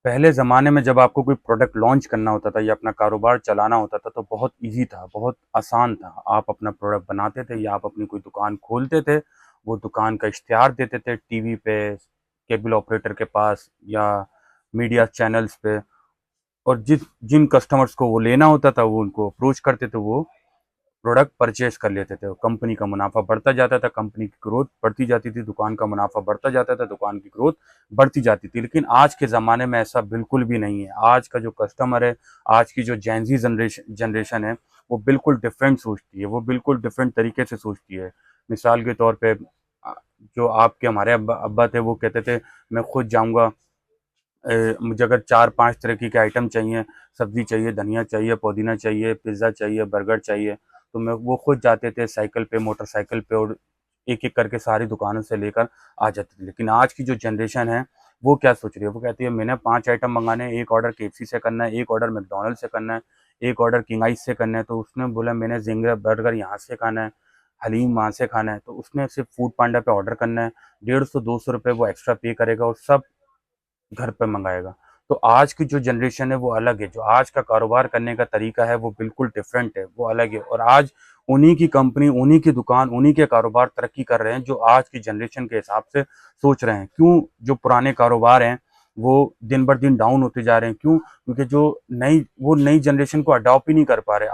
पहले ज़माने में जब आपको कोई प्रोडक्ट लॉन्च करना होता था या अपना कारोबार चलाना होता था तो बहुत ईज़ी था, बहुत आसान था। आप अपना प्रोडक्ट बनाते थे या आप अपनी कोई दुकान खोलते थे, वो दुकान का इश्तिहार देते थे टीवी पे, केबल ऑपरेटर के पास या मीडिया चैनल्स पे, और जिन कस्टमर्स को वो लेना होता था वो उनको अप्रोच करते थे, वो प्रोडक्ट परचेज कर लेते थे। कंपनी का मुनाफा बढ़ता जाता था, कंपनी की ग्रोथ बढ़ती जाती थी, दुकान का मुनाफा बढ़ता जाता था, दुकान की ग्रोथ बढ़ती जाती थी। लेकिन आज के ज़माने में ऐसा बिल्कुल भी नहीं है। आज का जो कस्टमर है, आज की जो जेन ज़ी जनरेशन है, वो बिल्कुल डिफरेंट सोचती है, वो बिल्कुल डिफरेंट तरीके से सोचती है। मिसाल के तौर पे जो आपके हमारे अब्बा अब्बा थे, वो कहते थे मैं खुद जाऊँगा, मुझे अगर 4-5 तरह के आइटम चाहिए, सब्ज़ी चाहिए, धनिया चाहिए, पुदीना चाहिए, पिज़्ज़ा चाहिए, बर्गर चाहिए, तो मैं वो खुद जाते थे साइकिल पे, मोटरसाइकिल पे, और एक-एक करके सारी दुकानों से लेकर आ जाते थे। लेकिन आज की जो जनरेशन है, वो क्या सोच रही है? वो कहती है मैंने 5 आइटम मँगाने हैं, 1 ऑर्डर केएफसी से करना है, 1 ऑर्डर मैकडॉनल्ड्स से करना है, 1 ऑर्डर किंग आइस से करना है, तो उसने बोला मैंने ज़िंगर बर्गर यहाँ से खाना है, हलीम वहाँ से खाना है, तो उसने सिर्फ़ फूड पांडा पे ऑर्डर करना है, 150-200 रुपए वो एक्स्ट्रा पे करेगा और सब घर पे मंगाएगा। तो आज की जो जनरेशन है वो अलग है, जो आज का कारोबार करने का तरीका है वो बिल्कुल डिफरेंट है, वो अलग है, और आज उन्हीं की कंपनी, उन्हीं की दुकान, उन्हीं के कारोबार तरक्की कर रहे हैं जो आज की जनरेशन के हिसाब से सोच रहे हैं। क्यों जो पुराने कारोबार हैं वो दिन बर दिन डाउन होते जा रहे हैं? क्यों? क्योंकि जो नई जनरेशन को अडॉप्ट ही नहीं कर पा रहे।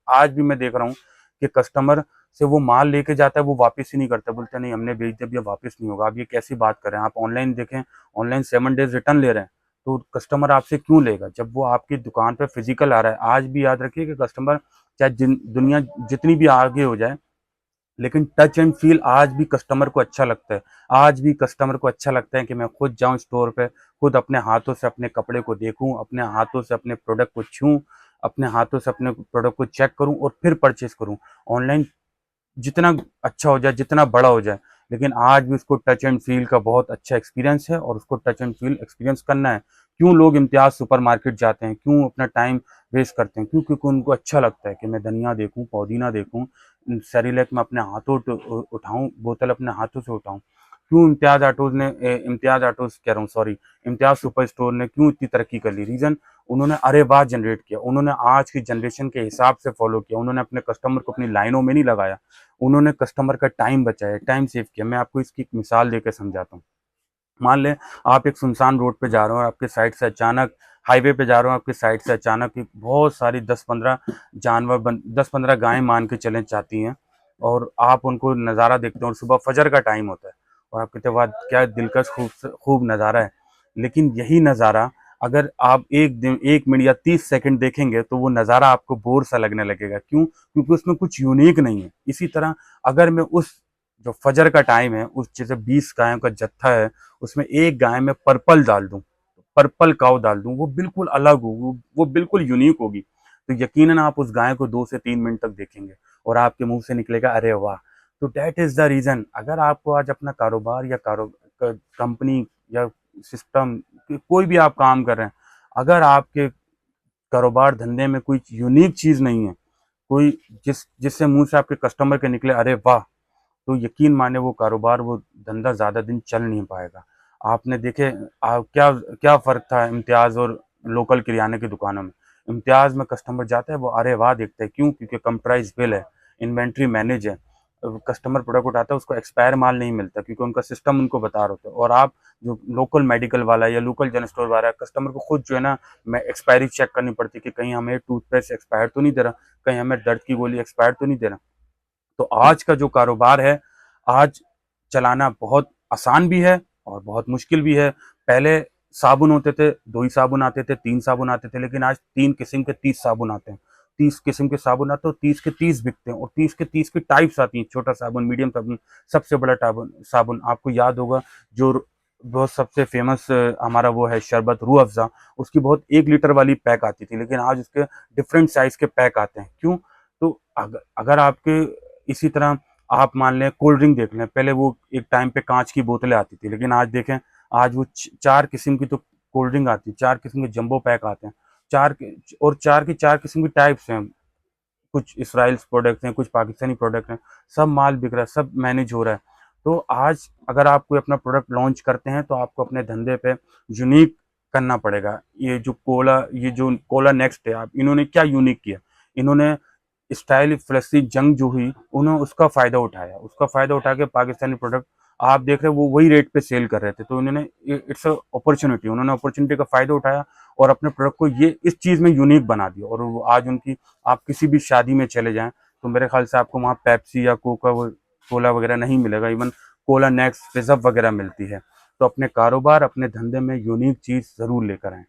आज भी मैं देख रहा हूँ कि कस्टमर से वो माल लेके जाता है, वो वापस ही नहीं करता, बोलते हैं नहीं हमने बेच दिया, अब ये वापस नहीं होगा। आप ये कैसी बात कर रहे हैं? आप ऑनलाइन देखें, ऑनलाइन 7 डेज़ रिटर्न ले रहे हैं, तो कस्टमर आपसे क्यों लेगा जब वो आपकी दुकान पे फिजिकल आ रहा है? आज भी याद रखिए कि कस्टमर चाहे दुनिया जितनी भी आगे हो जाए, लेकिन टच एंड फील आज भी कस्टमर को अच्छा लगता है। आज भी कस्टमर को अच्छा लगता है कि मैं खुद जाऊँ स्टोर पे, खुद अपने हाथों से अपने कपड़े को देखूँ, अपने हाथों से अपने प्रोडक्ट को छूऊँ, अपने हाथों से अपने प्रोडक्ट को चेक करूँ और फिर परचेज़ करूँ। ऑनलाइन जितना अच्छा हो जाए, जितना बड़ा हो जाए, लेकिन आज भी उसको टच एंड फ़ील का बहुत अच्छा एक्सपीरियंस है और उसको टच एंड फ़ील एक्सपीरियंस करना है। क्यों लोग इम्तियाज़ सुपरमार्केट जाते हैं? क्यों अपना टाइम वेस्ट करते हैं? क्यों? क्योंकि उनको अच्छा लगता है कि मैं धनिया देखूँ, पुदीना देखूँ, सेरेलैक मैं अपने हाथों उठाऊँ, बोतल अपने हाथों से उठाऊँ। क्यों इम्तियाज़ ऑटोज़ कह रहा हूँ, सॉरी, इम्तियाज़ सुपर स्टोर ने क्यों इतनी तरक्की कर ली? रीज़न, उन्होंने अरे वाह जनरेट किया, उन्होंने आज की जनरेशन के हिसाब से फ़ॉलो किया, उन्होंने अपने कस्टमर को अपनी लाइनों में नहीं लगाया, उन्होंने कस्टमर का टाइम बचाया, टाइम सेव किया। मैं आपको इसकी एक मिसाल देके समझाता हूँ। मान लें आप एक सुनसान रोड पे जा रहे हो और आपके साइड से अचानक, हाईवे पे जा रहे हो, आपके साइड से अचानक एक बहुत सारी 10-15 गायें मान के चलें चाहती हैं, और आप उनको नज़ारा देखते हो और सुबह फजर का टाइम होता है और आप कहते हो वाह क्या दिलकश खूब नज़ारा है। लेकिन यही नज़ारा अगर आप 1 मिनट या 30 सेकंड देखेंगे तो वो नज़ारा आपको बोर सा लगने लगेगा। क्यों? क्योंकि उसमें कुछ यूनिक नहीं है। इसी तरह अगर मैं उस जो फजर का टाइम है, उस जैसे 20 गायों का जत्था है, उसमें एक गाय में पर्पल डाल दूं, पर्पल काऊ डाल दूं, वो बिल्कुल अलग हो, वो बिल्कुल यूनिक होगी, तो यकीनन आप उस गाय को 2 से 3 मिनट तक देखेंगे और आपके मुंह से निकलेगा अरे वाह। तो डेट इज द रीजन, अगर आपको आज अपना कारोबार या कंपनी या सिस्टम, कोई भी आप काम कर रहे हैं, अगर आपके कारोबार धंधे में कोई यूनिक चीज नहीं है, कोई जिससे मुंह से आपके कस्टमर के निकले अरे वाह, तो यकीन माने वो कारोबार, वो धंधा ज़्यादा दिन चल नहीं पाएगा। आपने देखे क्या क्या फ़र्क था इम्तियाज़ और लोकल किराने की दुकानों में। इम्तियाज़ में कस्टमर जाता है, वो अरे वाह देखता है, क्यों? क्योंकि कम प्राइस बिल है, इन्वेंट्री मैनेज है। कस्टमर प्रोडक्ट उठाता है, उसको एक्सपायर माल नहीं मिलता क्योंकि उनका सिस्टम उनको बता रहा होता है, और आप जो लोकल मेडिकल वाला या लोकल जनरल स्टोर वाला है, कस्टमर को खुद जो है ना, मैं एक्सपायरी चेक करनी पड़ती है कि कहीं हमें टूथपेस्ट एक्सपायर तो नहीं दे रहा, कहीं हमें दर्द की गोली एक्सपायर तो नहीं दे रहा। तो आज का जो कारोबार है, आज चलाना बहुत आसान भी है और बहुत मुश्किल भी है। पहले साबुन होते थे, 2 ही साबुन आते थे, 3 साबुन आते थे, लेकिन आज 3 किस्म के 30 साबुन आते हैं। 30 किस्म के साबुन आते हैं और 30 के 30 बिकते हैं, और 30 के 30 की टाइप्स आती हैं, छोटा साबुन, मीडियम साबुन, सबसे बड़ा टाबुन साबुन। आपको याद होगा जो वो सबसे फ़ेमस हमारा वो है शरबत रूह अफ़ज़ा, उसकी बहुत 1 लीटर वाली पैक आती थी, लेकिन आज उसके डिफरेंट साइज़ के पैक आते हैं। क्यों? तो अगर आपके इसी तरह आप मान लें कोल्ड ड्रिंक देख लें, पहले वो एक टाइम पे काँच की बोतलें आती थी, लेकिन आज देखें, आज वो 4 किस्म की तो कोल्ड ड्रिंक आती है, 4 किस्म के जंबो पैक आते हैं, 4 के, और 4 की 4 किस्म की टाइप्स हैं। कुछ इज़राइल्स प्रोडक्ट्स हैं, कुछ पाकिस्तानी प्रोडक्ट हैं, सब माल बिक रहा है, सब मैनेज हो रहा है। तो आज अगर आप कोई अपना प्रोडक्ट लॉन्च करते हैं, तो आपको अपने धंधे पे यूनिक करना पड़ेगा। ये जो कोला नेक्स्ट है, आप इन्होंने क्या यूनिक किया? इन्होंने स्टाइल फ्लेक्सी जंग जो हुई, उन्होंने उसका फ़ायदा उठाया। उसका फ़ायदा उठा के पाकिस्तानी प्रोडक्ट आप देख रहे हो वो वही रेट पे सेल कर रहे थे। तो इन्होंने इट्स अ अपॉर्च्युनिटी, उन्होंने अपॉर्च्युनिटी का फ़ायदा उठाया और अपने प्रोडक्ट को ये इस चीज़ में यूनिक बना दिया। और वो आज उनकी आप किसी भी शादी में चले जाएँ, तो मेरे ख़्याल से आपको वहाँ पेप्सी या कोला वगैरह नहीं मिलेगा। इवन कोला नेक्स्ट, रिज़र्व वगैरह मिलती है। तो अपने कारोबार, अपने धंधे में यूनिक चीज़ ज़रूर लेकर आएँ।